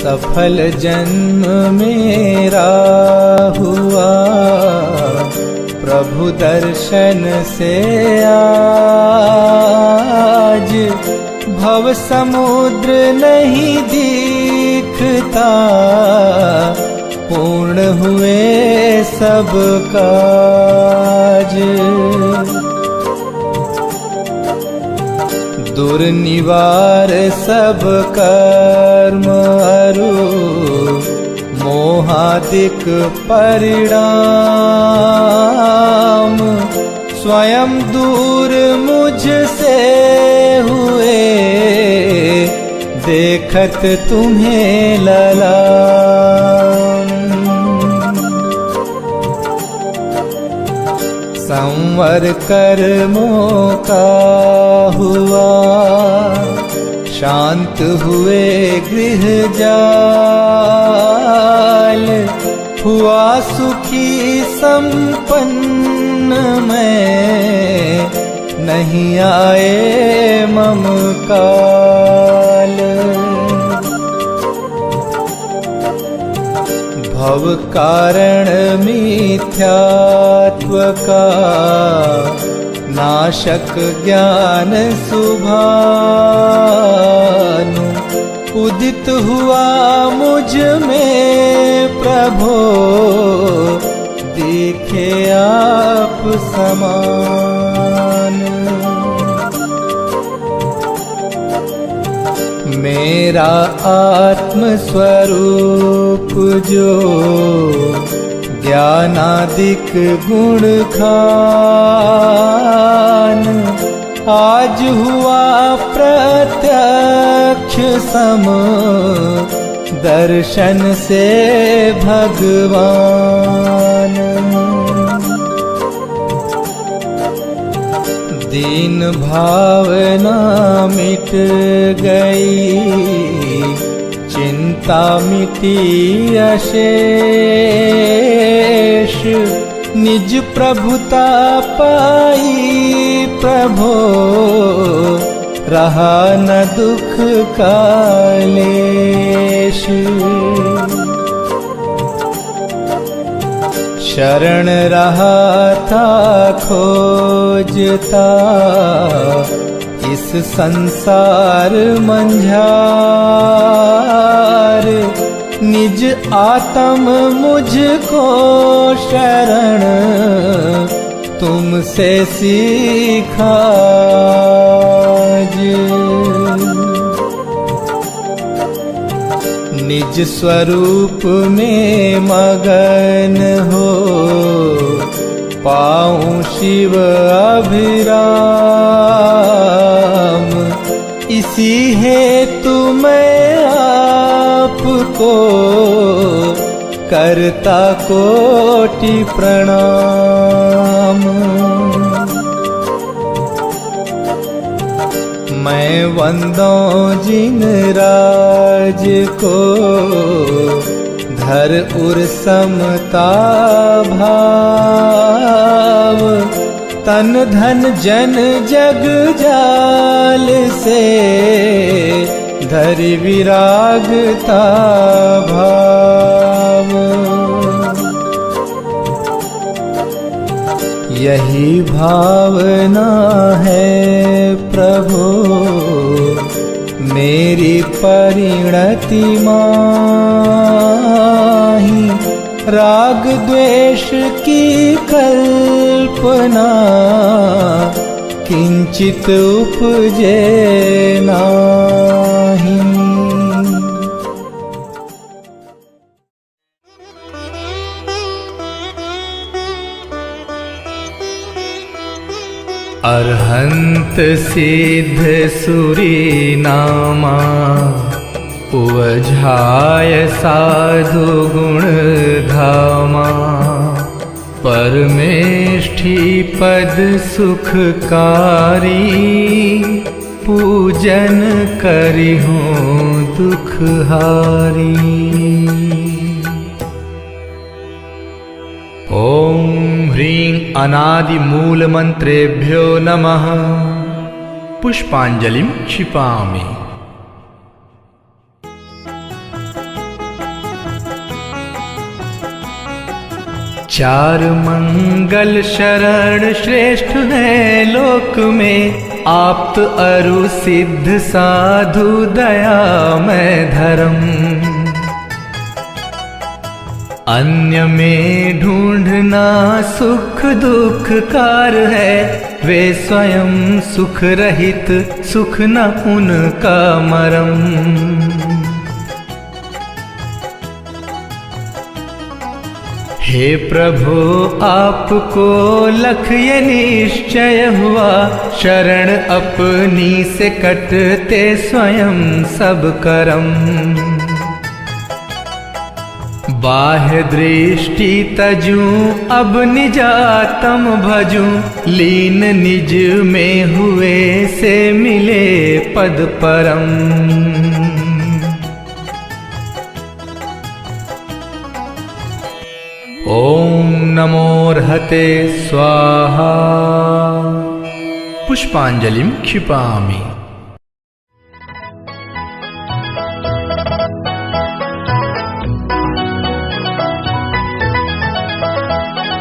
सफल जन्म मेरा हुआ, प्रभु दर्शन से आज भव समुद्र नहीं दिखता, पूर्ण हुए सब काज। दुर्निवार सब कर्म अरु, मोहादिक परिणाम, स्वयं दूर मुझसे हुए, देखत तुम्हें ललाम। संवर कर्मों का हुआ, शांत हुए गृह जाल, हुआ सुखी संपन्न मैं, नहीं आए मम काल। भव कारण मिथ्यात्व का, नाशक ज्ञान सुभानु, उदित हुआ मुझ में प्रभो, दिखे आप समान। मेरा आत्म स्वरूप जो, ज्ञानादिक गुण खान, आज हुआ प्रत्यक्ष सम, दर्शन से भगवान। दीन भावना मिट गई, चिंता मिटी अशेष, निज प्रभुता पाई प्रभो, रहा न दुख कालेश। शरण रहा था खोजता, इस संसार मंझार, निज आत्म मुझको शरण, तुमसे सीखा। निज स्वरूप में मगन हो, पाऊं शिव अभिराम, इसी हेतु मैं आपको करता कोटि प्रणाम। मैं वंदों जिन राज को, धर उर समता भाव, तन धन जन जग जाल से, धरि विरागता भाव। यही भावना है प्रभु, मेरी परिणति माही, राग द्वेष की कल्पना, किंचित उपजे नाही। अरहंत सिद्ध सुरी नामा, उवझाय साधु गुण धामा, परमेष्ठी पद सुखकारी, पूजन करिहूँ दुखहारी। ओम ह्रीं अनादि मूल मंत्रेभ्यो नमः। पुष्पांजलिं क्षिपामि। चार मंगल शरण श्रेष्ठ है लोक में, आप्त अरु सिद्ध साधु दयामय धर्म। अन्य में ढूंढना सुख दुख कार है, वे स्वयं सुख रहित सुख न उनका मरम। हे प्रभु आपको लख ये निश्चय हुआ, शरण अपनी से कटते स्वयं सब करम। बाह्य दृष्टि तजूं अब निजातम भजूं, लीन निज में हुए से मिले पद परम। ओम नमोर्हते स्वाहा। पुष्पांजलिं क्षिपामि।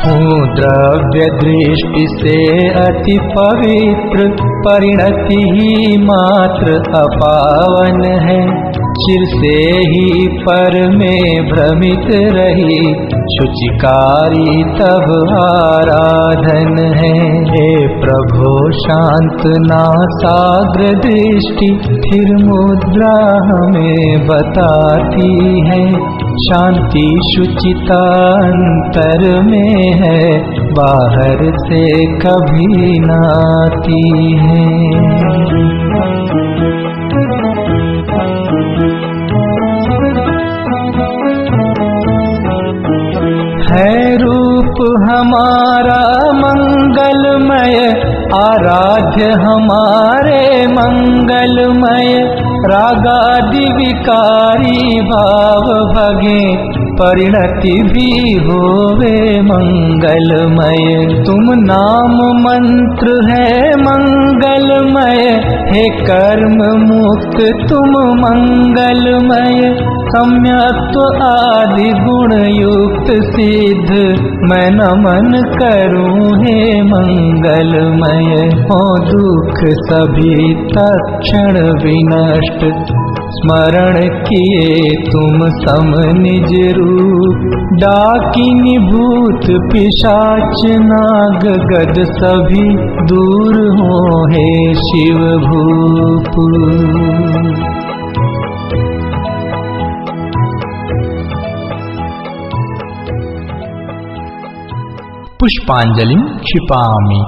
हूँ द्रव्य दृष्टि से अति पवित्र, परिणति ही मात्र अपावन है। चिर से ही पर में भ्रमित रही, शुचिकारी तब आराधन है। हे प्रभो शांत नासाग्र दृष्टि, स्थिर मुद्रा हमें बताती है। शांति शुचिता अंतर में है, बाहर से कभी न आती है। है रूप हमारा मंगलमय, आराध्य हमारे मंगलमय। रागादि विकारी भाव भगे, परिणति भी होवे मंगलमय। तुम नाम मंत्र है मंगलमय, हे कर्म मुक्त तुम मंगलमय। सम्यक्त्व आदि गुण युक्त सिद्ध, मैं नमन करूं हे मंगलमय। हो दुख सभी तत्क्षण विनष्ट, स्मरण किए तुम सम निज रूप। डाकिनी भूत पिशाच नाग गद सभी, दूर हो हे शिव भूप। पुष्पांजलिं क्षिपामि।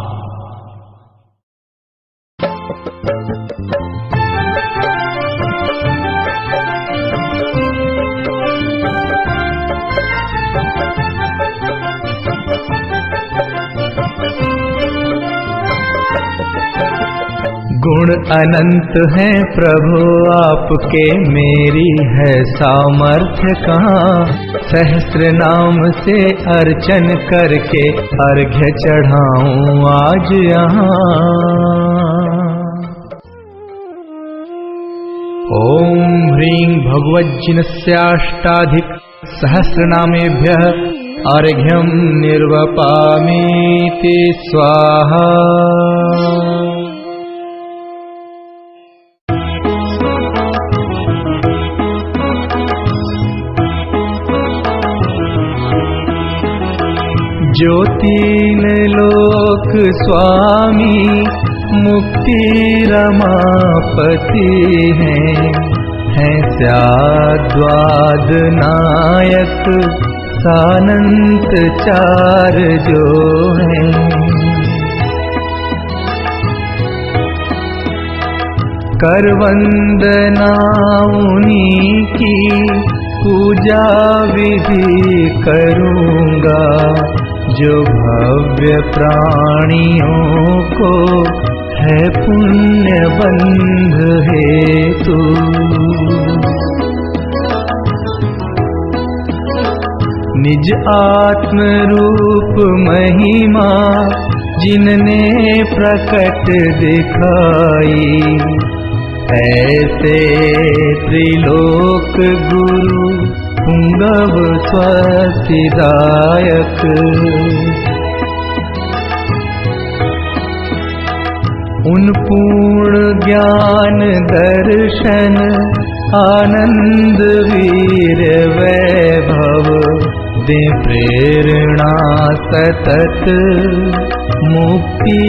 गुण अनंत हैं प्रभु आपके, मेरी है सामर्थ्य कहाँ। सहस्र नाम से अर्चन करके अर्घ्य चढ़ाऊं आज यहाँ। ओम ह्रीं भगवज्जिनस्याष्टाधिक सहस्रनामेभ्यः अर्घ्यं निर्वपामीति स्वाहा। जो तीन लोक स्वामी मुक्ति रमापति हैं स्याद्वाद नायक सानंत चार जो हैं। कर वंदना उन्हीं की पूजा विधि करूँगा, जो भव्य प्राणियों को है पुण्य बंध हेतु। निज आत्म रूप महिमा जिनने प्रकट दिखाई, ऐसे त्रिलोक गुरु पुंगव स्वस्तिदायक। उन पूर्ण ज्ञान दर्शन आनंद वीर वैभव दे प्रेरणा सतत मुक्ति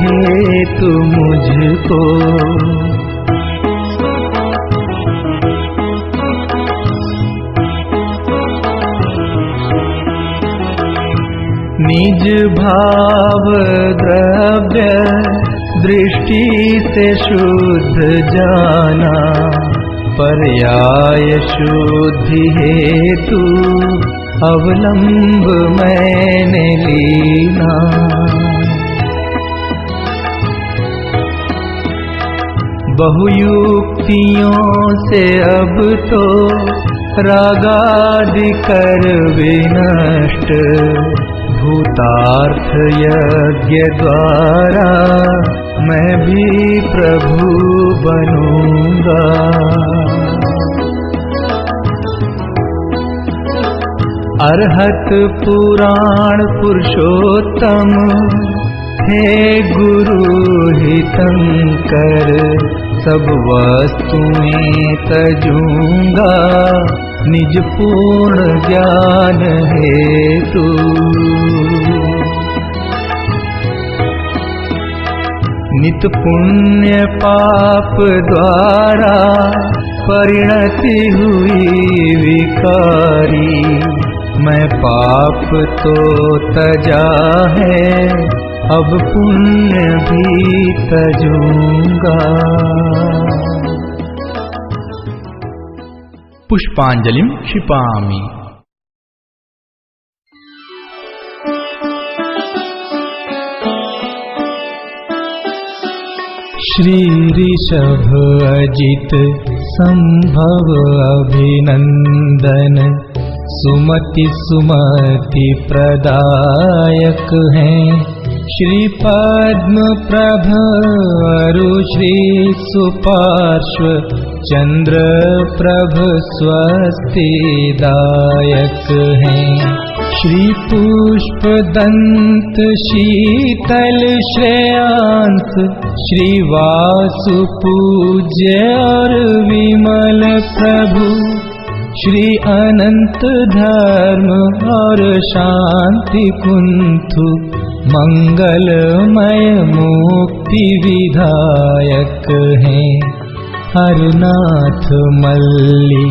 हेतु मुझको। निज भाव द्रव्य दृष्टि से शुद्ध जाना पर्याय शुद्धि हेतु अवलंब मैंने लीना। बहुयुक्तियों से अब तो रागादि कर विनष्ट भूतार्थ यज्ञ द्वारा मैं भी प्रभु बनूंगा। अरहत पुराण पुरुषोत्तम हे गुरु हितंकर सब वस्तुएं तजूंगा निज पूर्ण ज्ञान हेतु। नित पुण्य पाप द्वारा परिणति हुई विकारी मैं पाप तो तजा है अब पुण्य भी तजूंगा। पुष्पांजलिं क्षिपामि। श्री ऋषभ अजित संभव अभिनंदन सुमति सुमति प्रदायक हैं। श्री पद्म प्रभ अरु श्री सुपार्श्व चंद्र प्रभ स्वस्तिदायक हैं। श्री पुष्प दंत शीतल श्रेयांस श्री वासु पूज्य और विमल प्रभु श्री अनंत धर्म और शांति कुंथु मंगलमय मुक्ति विधायक हैं। हरनाथ मल्ली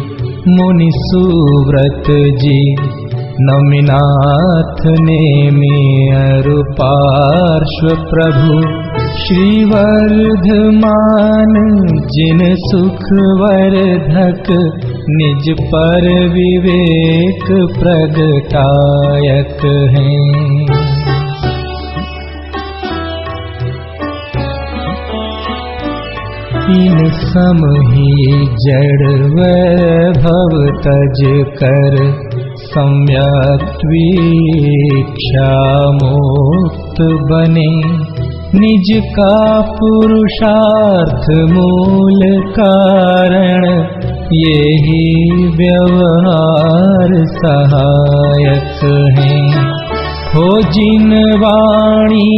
मुनि सुव्रत जी नमिनाथ नेमि अरु पार्श्व प्रभु श्री वर्धमान जिन सुख वर्धक निज पर विवेक प्रगटायक हैं। इन सम ही जड़ वैभव तज कर सम्यक वीक्षा मुक्त बने निज का पुरुषार्थ मूल कारण यही व्यवहार सहायक हैं। हो जिन वाणी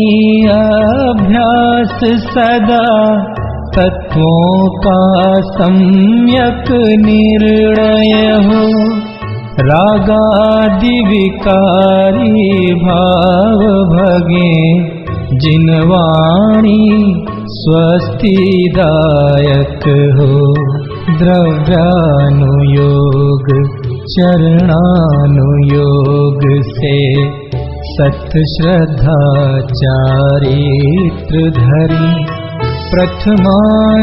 अभ्यास सदा तत्वों का सम्यक निर्णय हो रागादि विकारी भाव भगे जिन वाणी स्वस्तिदायक हो। द्रव्यानुयोग चरणानुयोग से सत श्रद्धा चारित्र धरी प्रथमानुयोग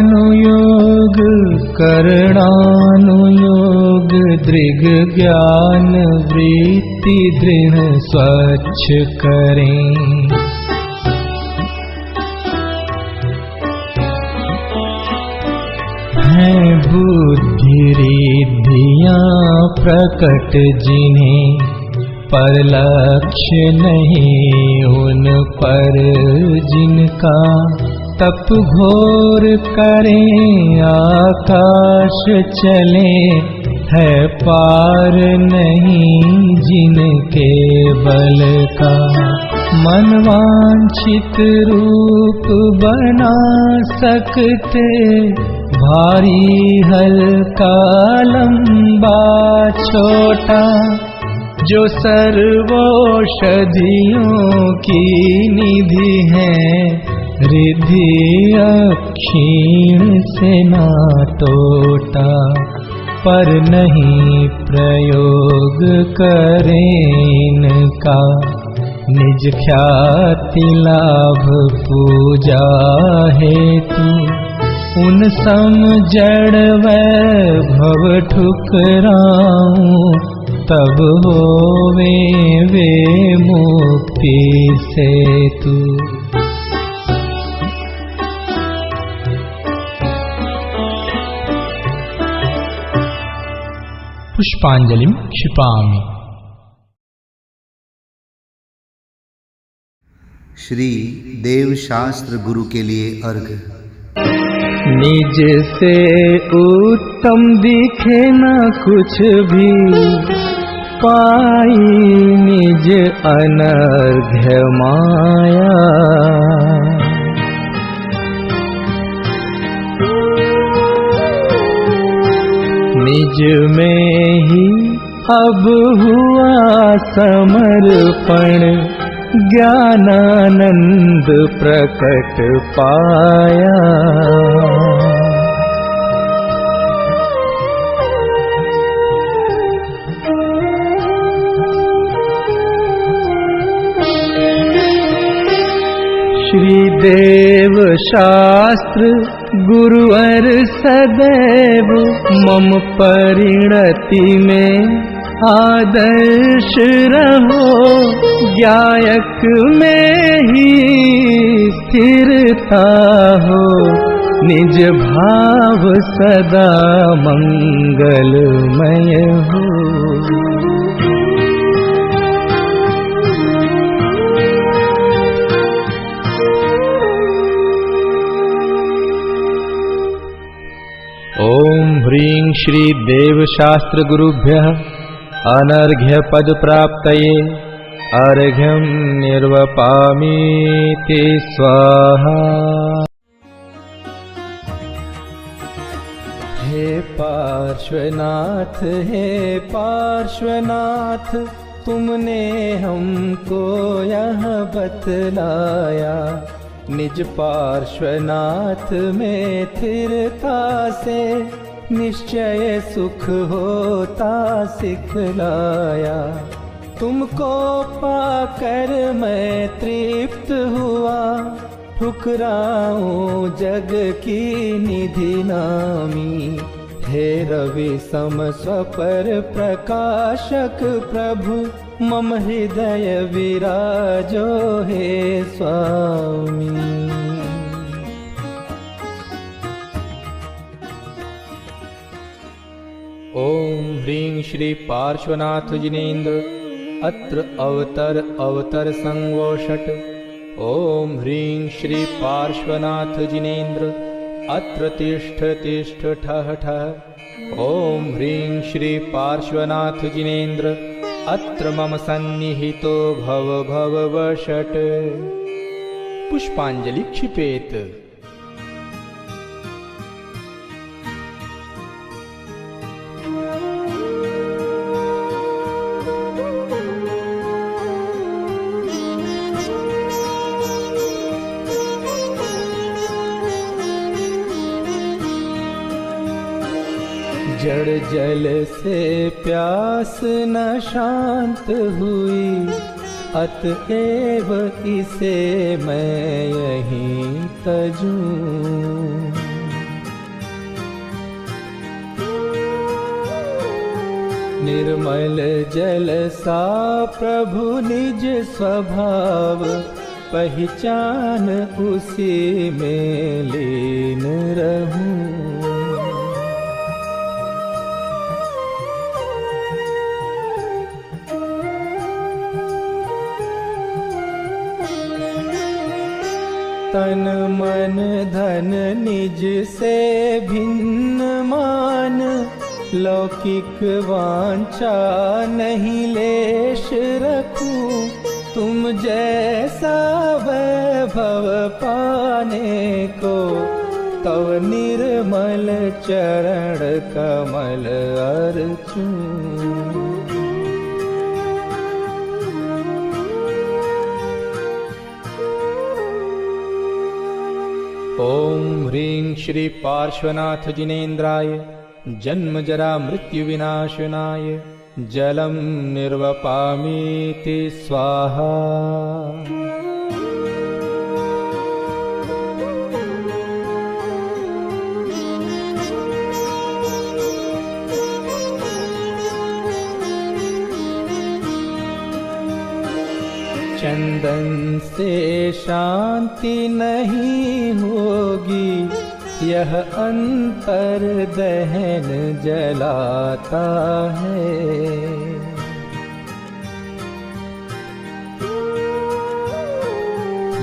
करणानुयोग दृग ज्ञान वृत्ति दृढ़ स्वच्छ करें। हैं बुद्धि रिद्धियां प्रकट जिन्हें पर लक्ष्य नहीं उन पर जिनका तप घोर करें आकाश चले है पार नहीं जिनके बल का। मनवांछित रूप बना सकते, भारी हल्का लंबा छोटा, जो सर्वौषधियों की निधि है, रिद्धि अक्षीण से ना टोटा। पर नहीं प्रयोग करें इनका, निज ख्याति लाभ पूजा हेतु। उन सम जड़ वैभव ठुकराऊं, तब होवे वे मुक्ति सेतु। पुष्पांजलिं क्षिपामि। श्री देवशास्त्र गुरु के लिए अर्घ। निज से उत्तम दिखे न कुछ भी, पाई निज अनर्घ्य माया। निज में ही अब हुआ समर्पण, ज्ञानानंद प्रकट पाया। श्री देव शास्त्र गुरुवर सदैव, मम परिणति में आदर्श रहो। ज्ञायक में ही स्थिरता हो, निज भाव सदा मंगलमय हो। ओम ह्रीं श्री देवशास्त्र गुरुभ्यः अनर्घ्य पद प्राप्तये अर्घ्यं निर्वपामीति स्वाहा। हे पार्श्वनाथ, हे पार्श्वनाथ, तुमने हमको यह बतलाया। निज पार्श्वनाथ में स्थिरता से, निश्चय सुख होता सिखलाया। तुमको पाकर मैं तृप्त हुआ, ठुकराऊं जग की निधि नामी। हे रवि सम स्वपर प्रकाशक प्रभु, मम हृदय विराजो हे स्वामी। ओम ह्रीं श्री पार्श्वनाथ जिनेन्द्र, अत्र अवतर संवोषट। ओम ह्रीं श्री पार्श्वनाथ जिनेन्द्र, अत्र तिष्ठ तिष्ठ ठः ठः। ओम ह्रीं श्री पार्श्वनाथ जिनेन्द्र, अत्र मम सन्निहितो भव भव वषट्। पुष्पांजलि क्षिपेत। जड़ जल से प्यास न शांत हुई, अतएव इसे मैं यहीं तजूं। निर्मल जल सा प्रभु निज स्वभाव, पहचान उसी में लीन रहूं। तन मन धन निज से भिन्न मान, लौकिक वांछा नहीं लेश रखूं, तुम जैसा वैभव पाने को, तव निर्मल चरण कमल अर्चूं। ओम ह्रीं श्री पार्श्वनाथ जिनेन्द्राय जन्म जरा मृत्यु विनाशनाय जलम निर्वपामीति स्वाहा। चंदन से शांति नहीं होगी, यह अंतर दहन जलाता है।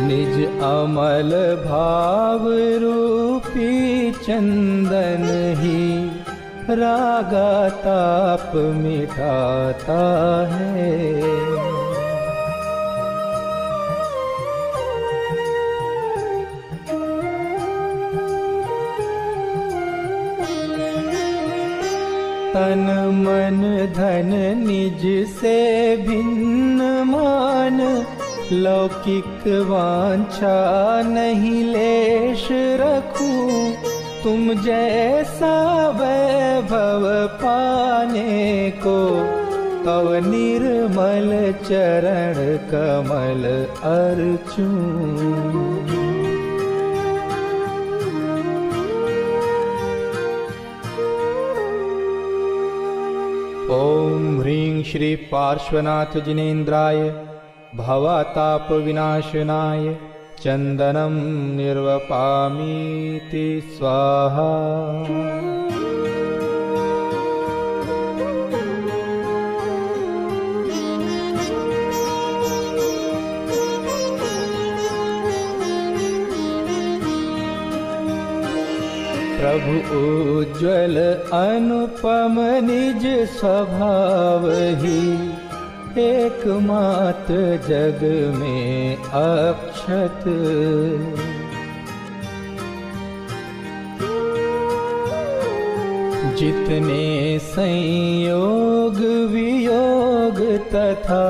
निज अमल भाव रूपी चंदन ही रागा ताप मिटाता है। तन मन धन निज से भिन्न मान, लौकिक वांछा नहीं लेश रखूं, तुम जैसा वैभव पाने को, तव निर्मल चरण कमल अर्चूं। ओम ह्रीं श्री पार्श्वनाथ जिनेन्द्राय भवताप विनाशनाय चंदनम निर्वपामीति स्वाहा। प्रभु उज्ज्वल अनुपम निज स्वभाव ही, एकमात्र जग में अक्षत। जितने संयोग वियोग तथा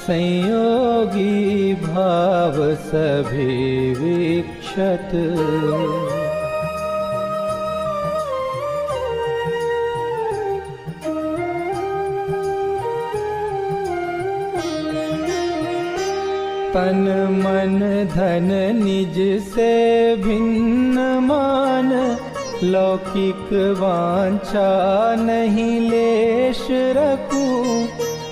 संयोगी भाव सभी विक्षत। तन मन धन निज से भिन्न मान, लौकिक वांछा नहीं लेश रखूं,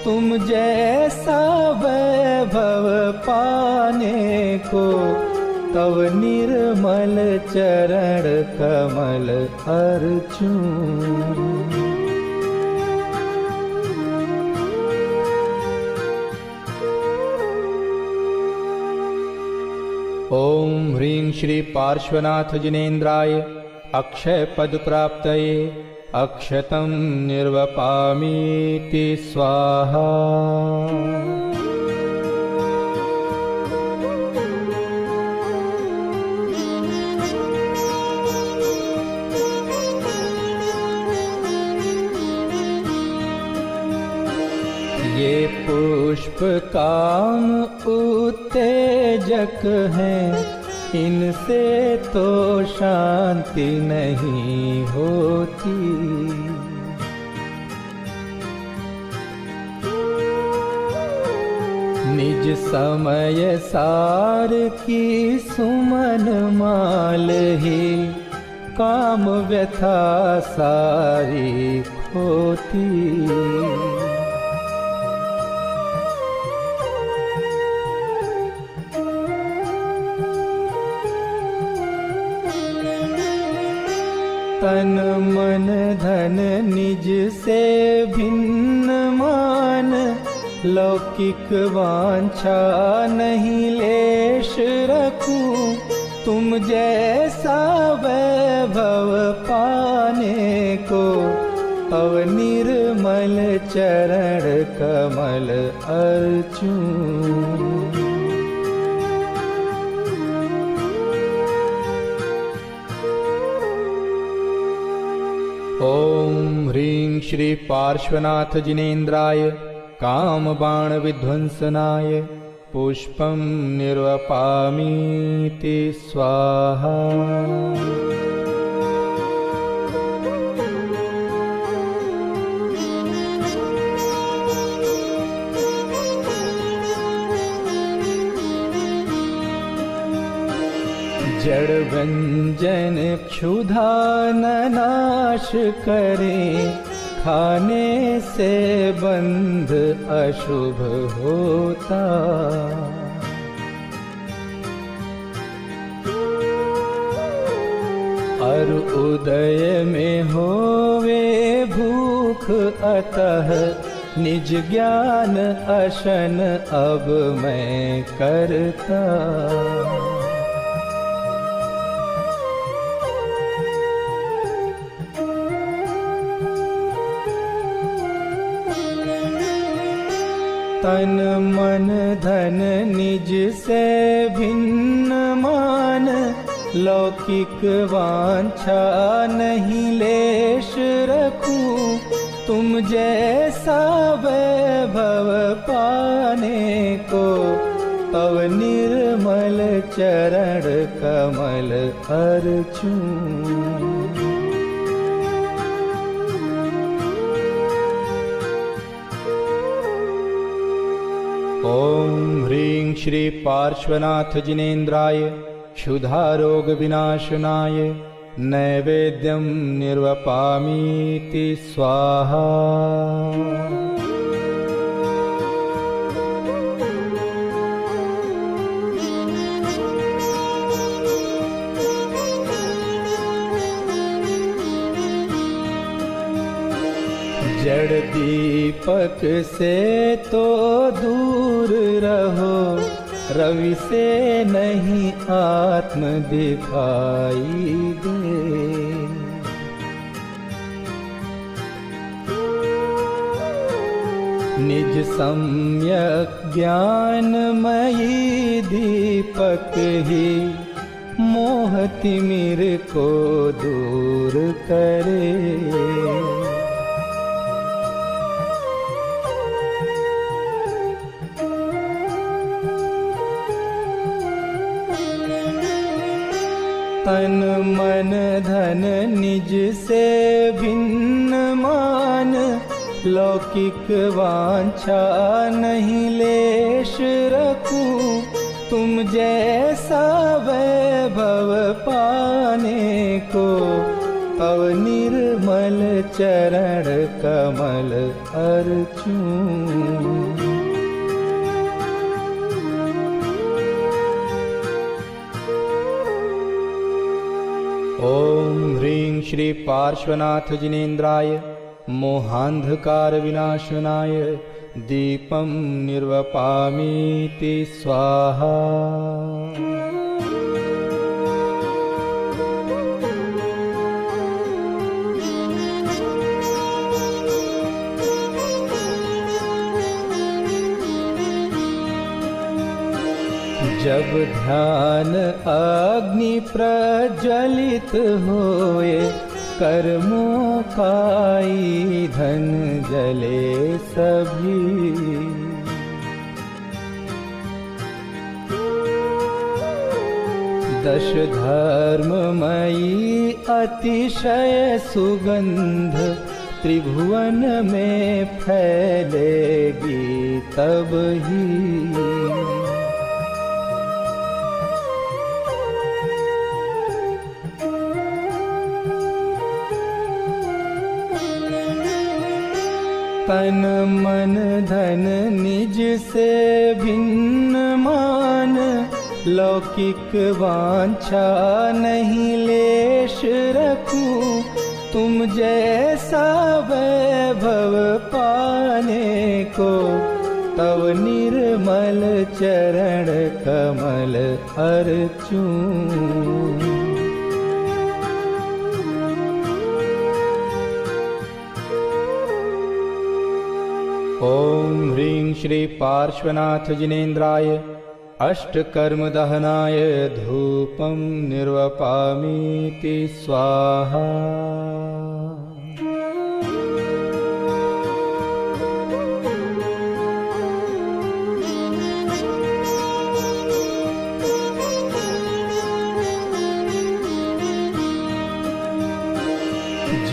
तुम जैसा वैभव पाने को, तव निर्मल चरण कमल अर्चूं। ओम ह्रीं श्री पार्श्वनाथ जिनेन्द्राय अक्षय पद प्राप्तये अक्षतं निर्वपामीति स्वाहा। ये पुष्प काम उत्तेजक हैं, इनसे तो शांति नहीं होती। निज समय सार की सुमन माल ही, काम व्यथा सारी खोती। तन मन धन निज से भिन्न मान, लौकिक वांछा नहीं लेश रखूं, तुम जैसा वैभव पाने को, निर्मल चरण कमल अर्चूं। ओम ह्रीं श्री पार्श्वनाथ जिनेन्द्राय कामबाण विध्वंसनाय पुष्पं निर्वपामीति स्वाहा। जड़ व्यंजन क्षुधा न नाश करे, खाने से बंध अशुभ होता। और उदय में होवे भूख अतः, निज ज्ञान अशन अब मैं करता। तन मन धन निज से भिन्न मान, लौकिक वांछा नहीं लेश रखूं। तुम जैसा वैभव पाने को, तव निर्मल चरण कमल अर्चूं। ओम ह्रीं श्री पार्श्वनाथ जिनेन्द्राय क्षुधारोग विनाशनाय नैवेद्यं निर्वपामीति स्वाहा। जड़ दीपक से तो दूर रहो, रवि से नहीं आत्म दिखाई दे। निज सम्यक ज्ञानमयी दीपक ही, मोह तिमिर को दूर करे। तन मन धन निज से भिन्न मान, लौकिक वांछा नहीं लेश रखूं। तुम जैसा वैभव पाने को, तव निर्मल चरण कमल अर्चूं। ओम ह्रीं श्री पार्श्वनाथ जिनेन्द्राय मोहांधकार विनाशनाय दीपं निर्वपामीति स्वाहा। जब ध्यान अग्नि प्रज्वलित होए, कर्मों का ईंधन जले सभी। दश धर्ममयी अतिशय सुगंध, त्रिभुवन में फैलेगी तब ही। तन मन धन निज से भिन्न मान, लौकिक वांछा नहीं लेश रखूं। तुम जैसा वैभव पाने को, तव निर्मल चरण कमल अर्चूं। श्री पार्श्वनाथ जिनेन्द्राय अष्टकर्म दहनाय धूपं निर्वपामीति स्वाहा।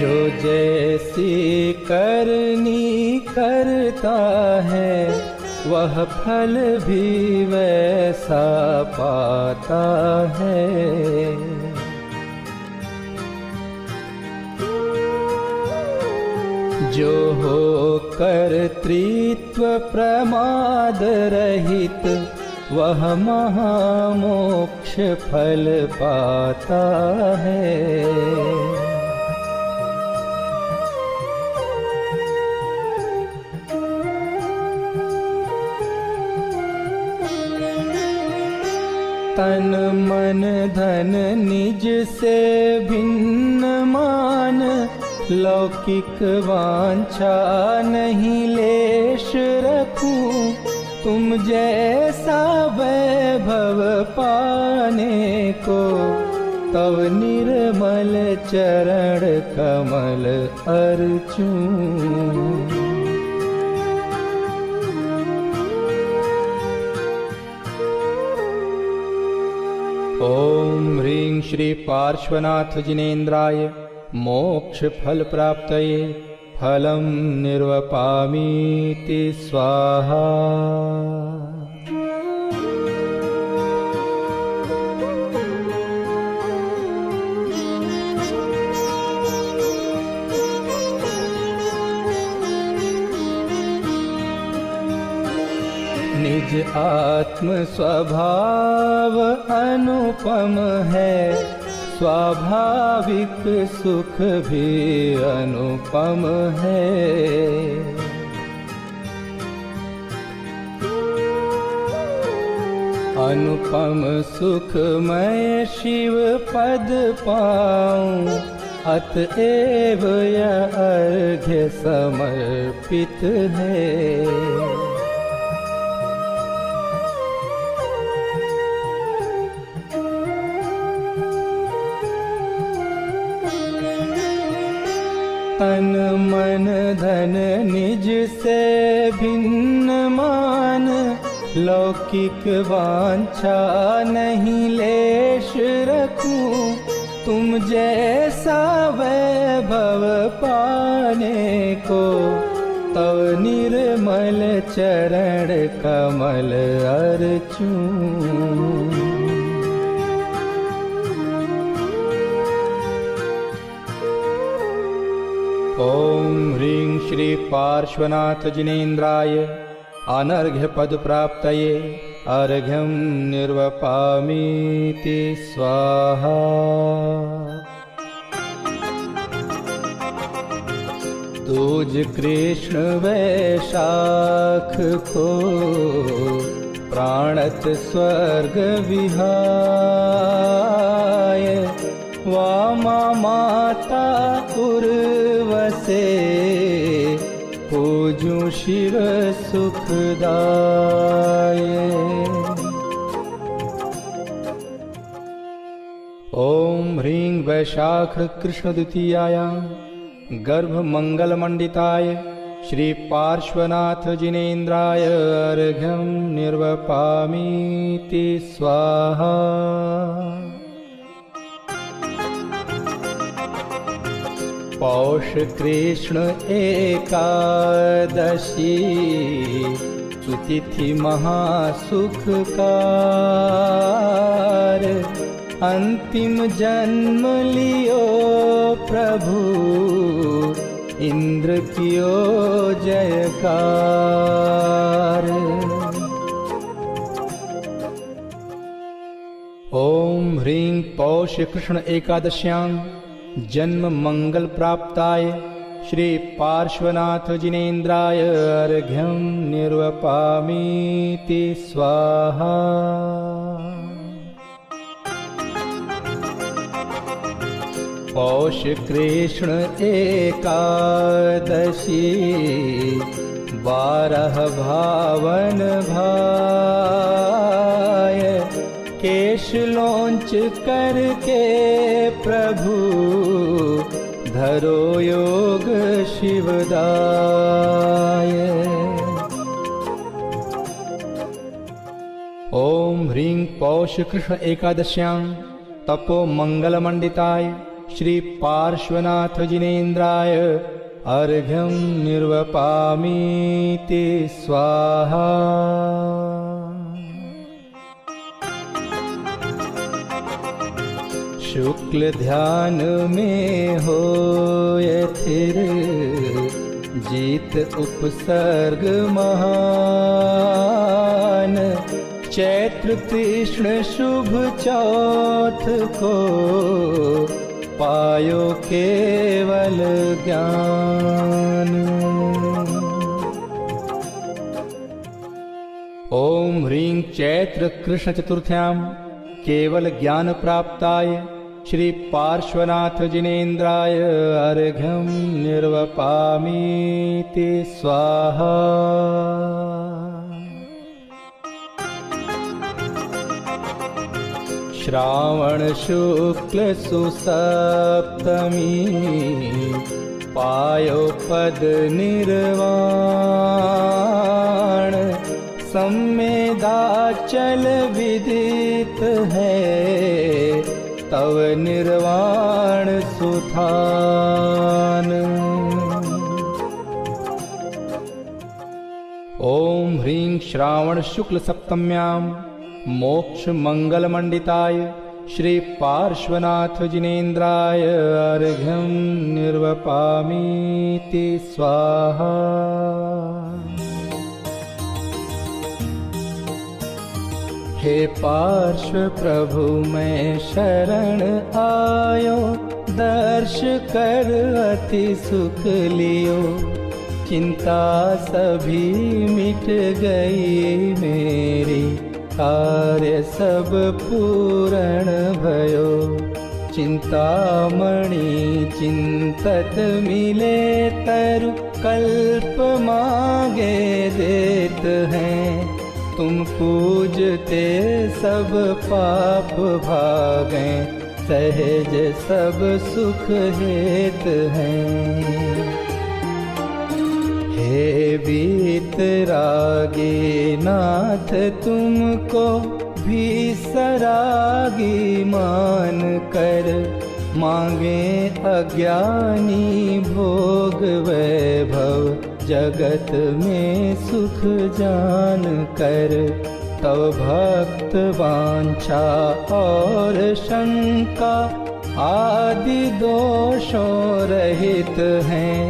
जो जैसी करनी करता है वह फल भी वैसा पाता है। जो हो कर्तृत्व प्रमाद रहित वह महामोक्ष फल पाता है। तन मन धन निज से भिन्न मान, लौकिक वांछा नहीं लेश रखूं। तुम जैसा वैभव पाने को तव निर्मल चरण कमल अर्चूं। ओम ह्रीं श्री पार्श्वनाथ जिनेन्द्राय मोक्ष फल प्राप्तये फलं निर्वपामीति स्वाहा। निज आत्म स्वभाव अनुपम है, स्वाभाविक सुख भी अनुपम है। अनुपम सुख मैं शिव पद पाऊं, अतएव यह अर्घ्य समर्पित है। तन मन धन निज से भिन्न मान, लौकिक वांछा नहीं लेश रखूं। तुम जैसा वैभव पाने को तव निर्मल चरण कमल अर्चूं। ओम ह्रीं श्री पार्श्वनाथ जिनेन्द्राय अनर्घ्य पद प्राप्तये अर्घ्यं निर्वपामीति स्वाहा। दूज कृष्ण वैशाख को प्राणत स्वर्ग विहाय, वामा माता उर्वसे पूजूं शिव सुखदाय। ओम ह्रीं वैशाख कृष्ण द्वितीयायां गर्भ मंगल मंडिताय श्री पार्श्वनाथ जिनेन्द्राय अर्घ्यं निर्वपामीति स्वाहा। पौष कृष्ण एकादशी सुतिथि महासुखकार, अंतिम जन्म लियो प्रभु इंद्र कियो जयकार। ओम ह्रीं पौष कृष्ण एकादश्यां जन्म मंगल प्राप्ताय श्री पार्श्वनाथ जिनेन्द्राय अर्घ्यं निर्वपामीति स्वाहा। पौष कृष्ण एकादशी 12 भावन भाय, केश लोंच करके प्रभु धरो योग शिवदाय। ओम ह्रीं पौष कृष्ण एकादश्यां तपो मंगल मंडिताय श्री पार्श्वनाथ जिनेन्द्राय अर्घ्यं निर्वपामीति स्वाहा। शुक्ल ध्यान में होय थिर, जीत उपसर्ग महान। चैत्र कृष्ण शुभ चौथ को पायो केवल ज्ञान। ओम ह्रीं चैत्र कृष्ण चतुर्थ्यां केवल ज्ञान प्राप्ताय श्री पार्श्वनाथ जिनेन्द्राय अर्घ्यं निर्वपामीति स्वाहा। श्रावण शुक्ल सुसप्तमी पायो पद निर्वाण। सम्मेदाचल विदित है तव निर्वाण सुथान। ओम ह्रीं श्रावण शुक्ल सप्तम्यां मोक्ष मंगल मंडिताय श्री पार्श्वनाथ जिनेन्द्राय अर्घ्यं निर्वपामीति स्वाहा। हे पार्श्व प्रभु मैं शरण आयो, दर्श कर अति सुख लियो। चिंता सभी मिट गई मेरी, कार्य सब पूर्ण भयो। चिंतामणि चिंतत मिले तरु, कल्प मांगे देत हैं। तुम पूजते सब पाप भागें, सहज सब सुख हेत हैं। हे वीतरागी नाथ तुमको भी सरागी मान कर, मांगे अज्ञानी भोग वैभव जगत में सुख जान कर। तव भक्त वांछा और शंका आदि दोषों रहित हैं।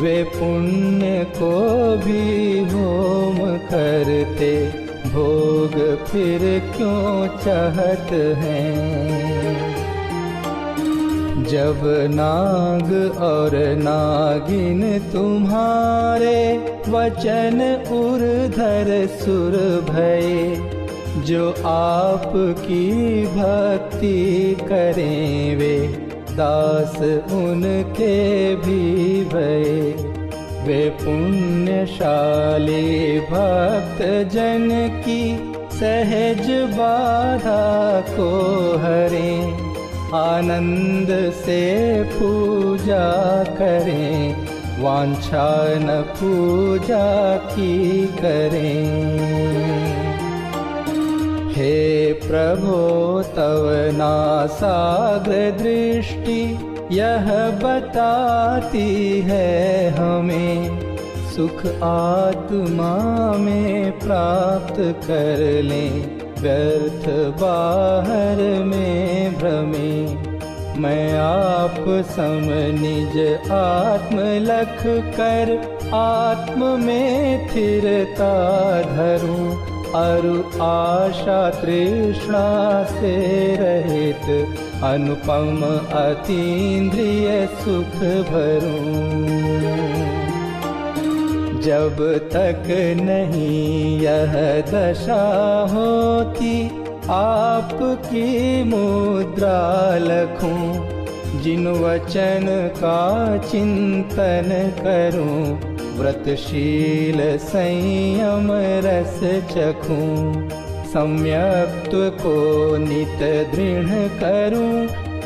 वे पुण्य को भी होम करते, भोग फिर क्यों चाहत हैं। जब नाग और नागिन तुम्हारे वचन उर्धर सुर भये, जो आपकी भक्ति करें वे दास उनके भी भये। वे पुण्यशाली भक्त जन की सहज बाधा को हरें, आनंद से पूजा करें, वांछा न पूजा की करें। हे प्रभो तव नासाग्र दृष्टि यह बताती है हमें, सुख आत्मा में प्राप्त कर लें, व्यर्थ बाहर में भ्रमे। मैं आप सम निज आत्म लख कर, आत्म में स्थिरता धरूं। अरु आशा तृष्णा से रहित, अनुपम अतीन्द्रिय सुख भरूं। जब तक नहीं यह दशा होती, आपकी मुद्रा लखूं। जिन वचन का चिंतन करूं, व्रतशील संयम रस चखूं, सम्यक्त्व को नित दृढ़ करूं,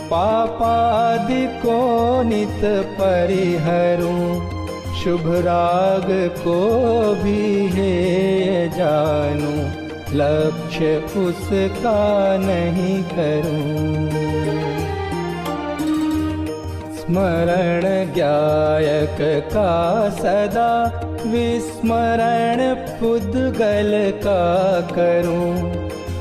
पापादि को नित परिहरूं, शुभ राग को भी हेय जानूं, लक्ष्य उसका नहीं करूं। स्मरण ज्ञायक का सदा, विस्मरण पुद्गल का करूं,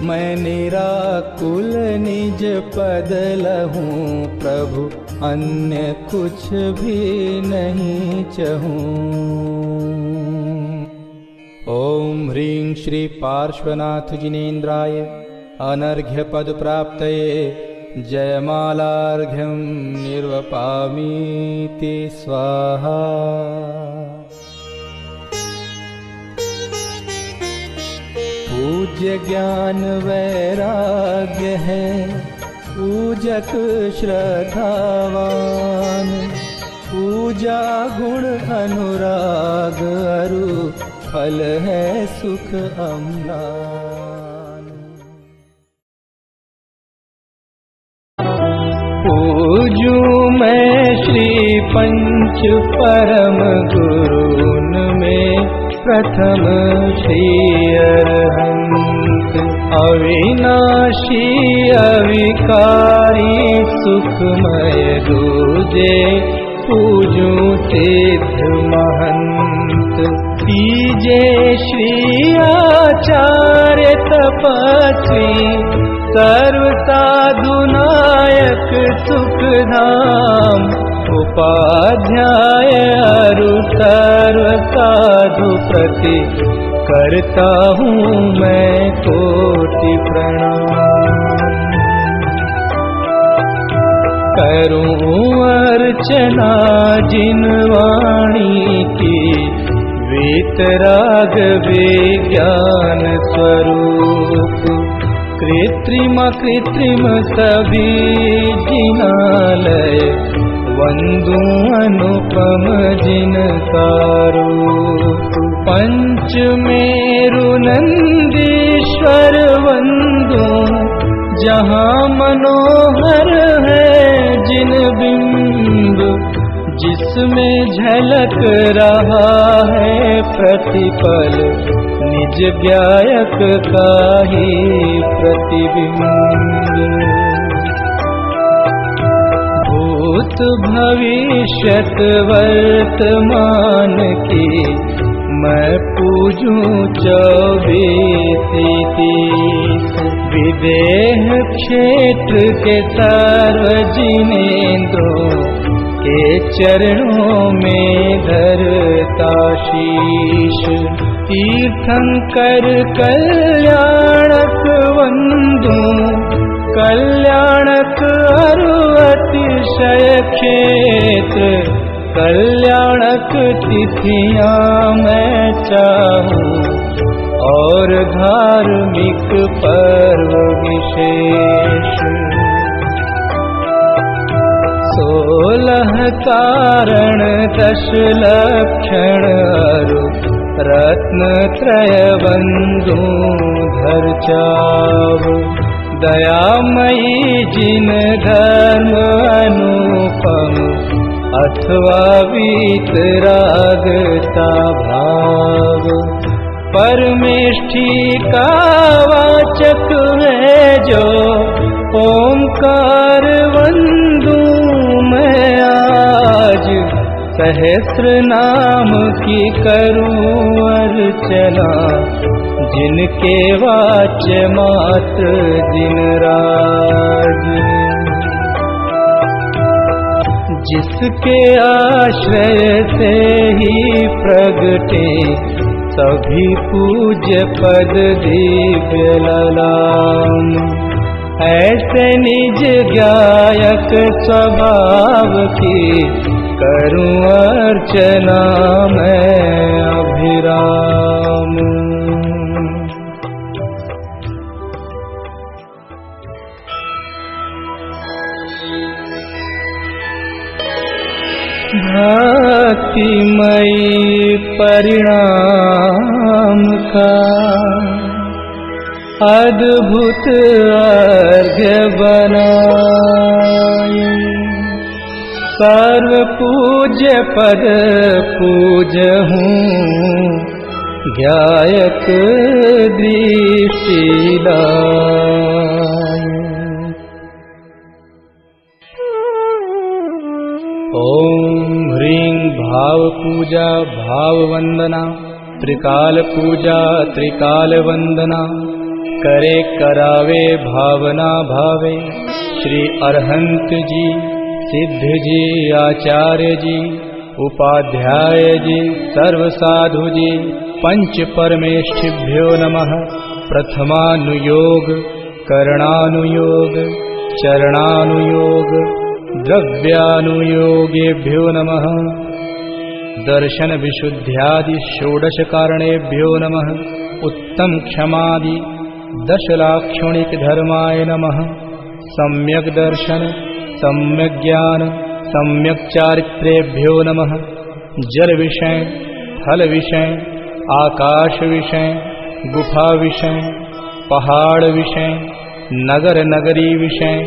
मैं निराकुल निज पद लहूं, प्रभु अन्य कुछ भी नहीं चहूं। ओम ह्रीं श्री पार्श्वनाथ जिनेन्द्राय अनर्घ्य पद प्राप्तये जयमालार्घ्यं निर्वपामीति स्वाहा। पूज्य ज्ञान वैराग्य है पूजक श्रद्धावान, पूजा गुण अनुराग अरु फल है सुख अम्लान। पूजूं मैं श्री पंच परम गुरुन में, प्रथम श्री अरहंत अविनाशी अविकारी सुखमय दूजे, पूजूं सिद्ध महंत। तीजे श्री आचार्य तपस्वी, सर्व साधु नायक सुखधाम, उपाध्याय अरु सर्व साधु प्रति, करता हूँ मैं कोटि प्रणाम। करूँ अर्चना जिन वाणी की, वीतराग विज्ञान स्वरूप, कृत्रिम कृत्रिम सभी जिनालय, वंदू अनुपम जिनका रूप। पंच मेरु नंदीश्वर वंदू, जहाँ मनोहर है जिन बिंब, जिसमें झलक रहा है प्रतिपल, निज गायक का ही प्रतिबिंब। भूत भविष्यत वर्तमान की, मैं पूजूं 24-30, विदेह क्षेत्र के सर्व जिनेंद्रों के चरणों में धरता शीश। तीर्थंकर कल्याणक वंदू, कल्याणक अरु अतिशय क्षेत्र, कल्याणक तिथियां मैं चाहूं, और धार्मिक पर्व विशेष। 16 कारण 10 लक्षण अरु, रत्नत्रय बंधु धर चाव। दयामयी जिन धर्म अनुपम, अथवा वीतरागता भाव। परमेष्ठी का वाचक है जो, ओंकार वंदू मैं आज। सहस्र नाम की करूं अर्चना, जिनके वाच्य मात्र जिन राज। जिसके आश्रय से ही प्रगटे, सभी पूज्य पद दिव्य ललाम। ऐसे निज गायक स्वभाव की, करूं अर्चना मैं अभिराम। भक्तिमयी परिणाम का अद्भुत अर्घ्य बनाए। सर्व पूज्य पद पूजहूँ ज्ञायक दृष्टि लाए। ओम ह्रीं भाव पूजा भाव वंदना, त्रिकाल पूजा त्रिकाल वंदना, करे करावे भावना भावे। श्री अरहंत जी, सिद्ध जी, आचार्य जी, उपाध्याय जी, सर्व साधु जी, पंच परमेष्ठिभ्यो नमः। प्रथमानुयोग, करणानुयोग, चरणानुयोग, द्रव्यानुयोगेभ्यो नमः। दर्शन विशुद्ध्यादि षोडश कारणेभ्यो नमः। उत्तम क्षमादि दशलाक्षणिक धर्माय नमः। सम्यक दर्शन, सम्यक ज्ञान, सम्यक चारित्रेभ्यो नमः। जल विषय, फल विषय, आकाश विषय, गुफा विषय, पहाड़ विषय, नगर नगरी विषय,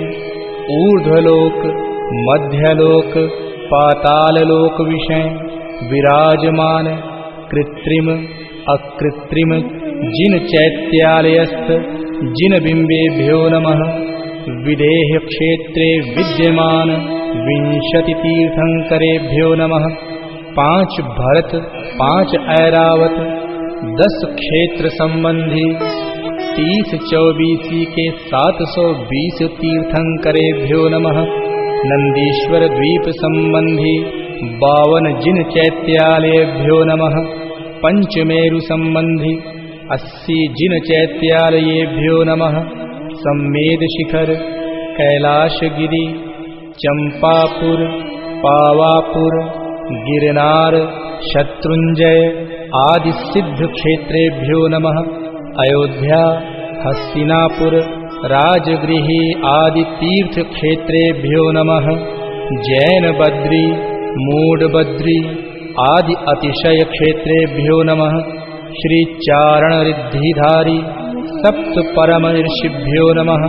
ऊर्ध्वलोक, मध्यलोक, पाताललोक विषय, विराजमान, कृत्रिम, अकृत्रिम, जिन चैत्यालयस्थ, जिन बिंबेभ्यो नमः। विदेह क्षेत्रे विद्यमान 20 तीर्थंकरेभ्यो नमः। 5 भरत, 5 ऐरावत, 10 क्षेत्र संबंधी 30-24 के 720 तीर्थंकरेभ्यो नमः। नंदीश्वर द्वीप संबंधी 52 जिन चैत्यालयेभ्यो नमः। पंचमेरु संबंधी 80 जिन चैत्यालयेभ्यो नमः। सम्मेद शिखर, कैलाशगिरि, चंपापुर, पावापुर, गिरनार, शत्रुंजय आदि सिद्ध क्षेत्रेभ्यो नमः। अयोध्या, हस्तिनापुर, राजगृही आदि तीर्थ क्षेत्रेभ्यो नमः। जैन बद्री, मूड बद्री आदि अतिशय क्षेत्रेभ्यो नमः। श्री चारण रिद्धिधारी सप्त परम ऋषिभ्यो नमः।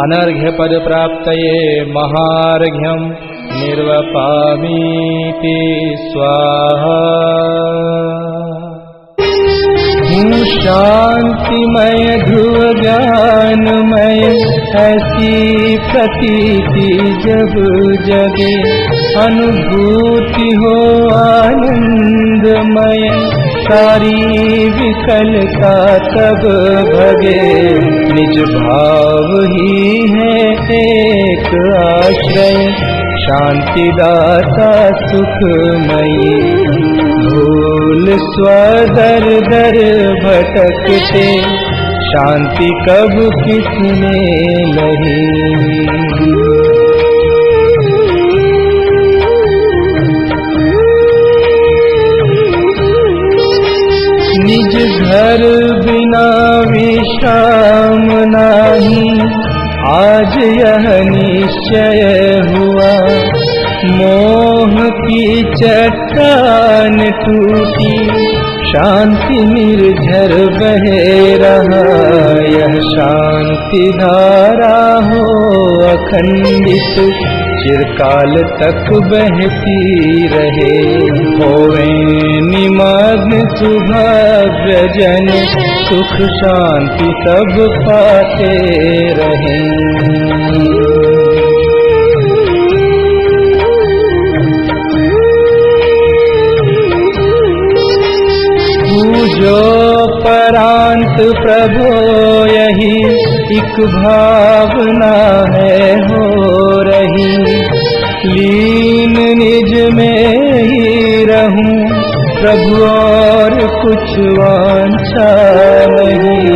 अनर्घ्य पद प्राप्तये महार्घ्यं निर्वपामीति स्वाहा। हूँ शांतिमय ध्रुव ज्ञानमय, ऐसी प्रतीति जब जगे। अनुभूति हो आनंदमय, सारी विकलता तब भगे। निज भाव ही है एक आश्रय, शांतिदाता सुखमयी। भूल स्वदर दर भटकते, शांति कब किसने लही। निज घर बिना विश्राम नाही, आज यह निश्चय हुआ। मोह की चट्टान टूटी, शांति निर्झर बहे रहा। यह शांति धारा हो अखंडित, चिरकाल तक बहती रहे। होवे निमग्न सुभव्य जन, सुख शांति सब पाते रहें। पूजो परांत प्रभो यही, एक भावना है हो रही। लीन निज में ही रहूं प्रभु, और कुछ वांछा नहीं।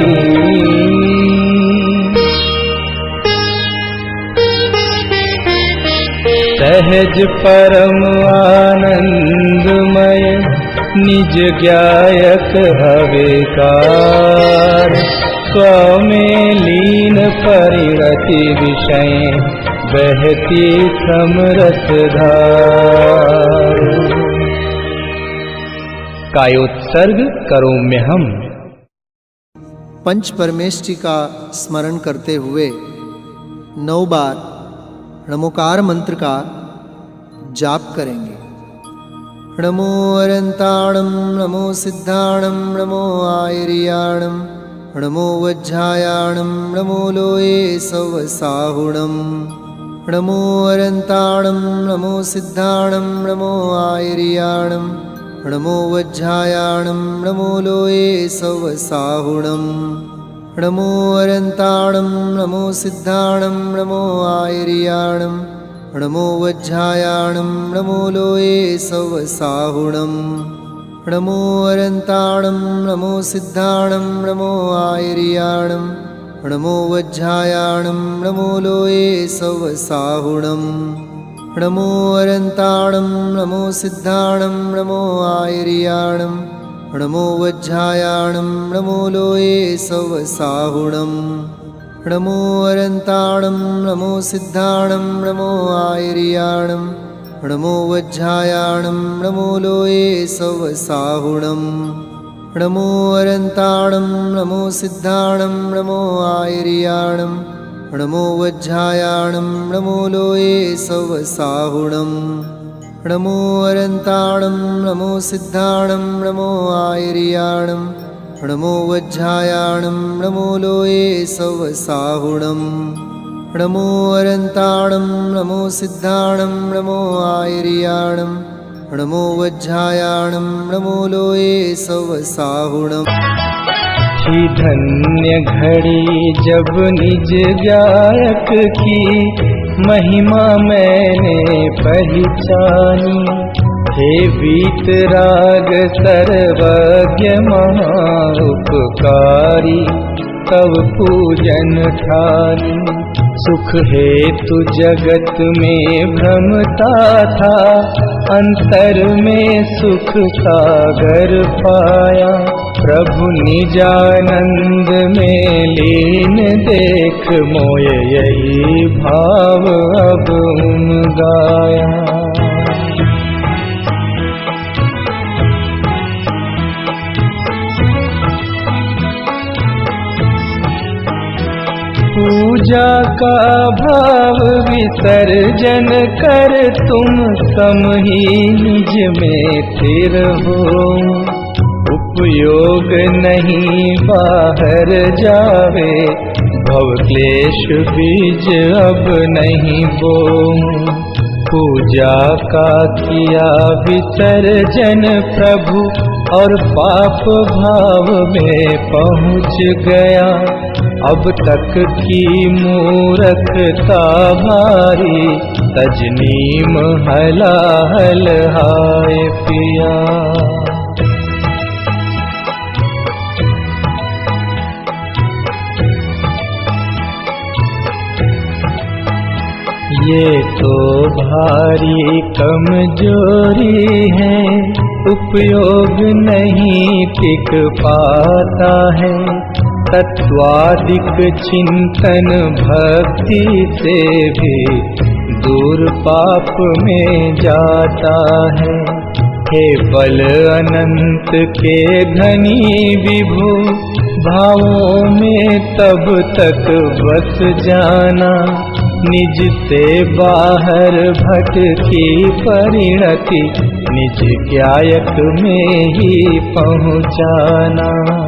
सहज परम आनंदमय, निज ज्ञायक हवेकार। स्व में लीन परिणति विषय, बहती समरसधार। कायोत्सर्ग करोम्यहम्। पंच परमेष्टि का स्मरण करते हुए 9 बार नमोकार मंत्र का जाप करेंगे। नमो अरंताणं, नमो सिद्धाणं, नमो आयर्याणं, नमो वज्रायाणं, नमो लोये सवसाहुणं। नमो अरंताणं, नमो सिद्धाणं, नमो आयर्याणं, नमो वज्रायाणं, नमो लोये सवसाहुणं। नमो अरंताणं, नमो सिद्धाणं, नमो आयर्याणं, नमो वज्रायाणं, नमो लोये सवसाहुणं। नमो अरंताणं, नमो सिद्धाणं, नमो आयर्याणं, नमो वज्रायाणं, नमो लोये सवसाहुणं। नमो अरंताणं, नमो सिद्धाणं, नमो आयर्याणं, नमो वज्रायाणं, नमो लोये सवसाहुणं। नमो अरंताणं, नमो सिद्धाणं, नमो आयर्याणं, नमो वज्रायाणं, नमो लोये सवसाहुणं। नमो अरंताणं, नमो सिद्धाणं, नमो आयर्याणं, नमो वज्रायाणं, नमो लोये सवसाहुणं। नमो अरंताणं, नमो सिद्धाणं, नमो आयर्याणं, नमो वज्रायाणं, नमो लोये सवसाहुणं। नमो अरंताणं, नमो सिद्धाणं, नमो आयर्याणं, नमो वज्रायाणं, नमो लोये सवसाहुणं। थी धन्य घड़ी जब निज गायक की महिमा मैंने पहचानी। हे वीतराग सर्वज्ञ महाउपकारी, तब पूजन ठानी। सुख हेतु जगत में भ्रमता था, अंतर में सुख सागर पाया। प्रभु निजानंद में लीन देख मोय यही भाव अब गाया। पूजा का भाव विसर्जन कर तुम सम ही निज में स्थिर हो। उपयोग नहीं बाहर जावे, भव क्लेश बीज अब नहीं बोऊं। पूजा का किया विसर्जन प्रभु, और पाप भाव में पहुँच गया। अब तक की मूर्खता भारी, तजनीम हलाहल हाय पिया। ये तो भारी कमजोरी है, उपयोग नहीं टिक पाता है। तत्वादिक चिंतन भक्ति से भी दूर पाप में जाता है। हे बल अनंत के धनी विभु, भावों में तब तक बस जाना। निज से बाहर भटकी परिणति, निज ज्ञायक में ही पहुँचाना।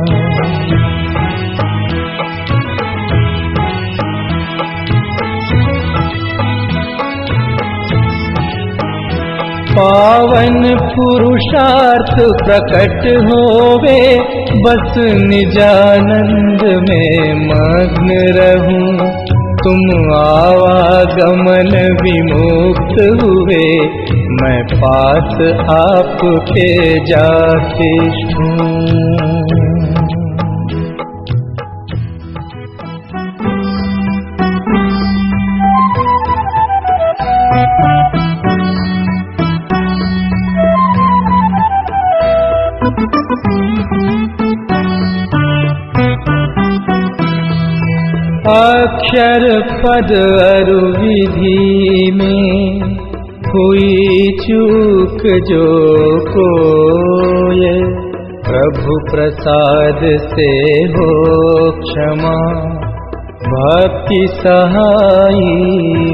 पावन पुरुषार्थ प्रकट होवे, बस निजानंद में मग्न रहूं। तुम आवागमन विमुक्त हुए, मैं पास आपके जाके छूं। अक्षर पद अरु विधि में हुई चूक जो कोय, प्रभु प्रसाद से हो क्षमा, भक्ति सहाई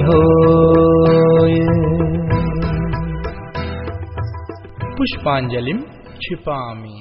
होय। पुष्पांजलिं क्षिपामि।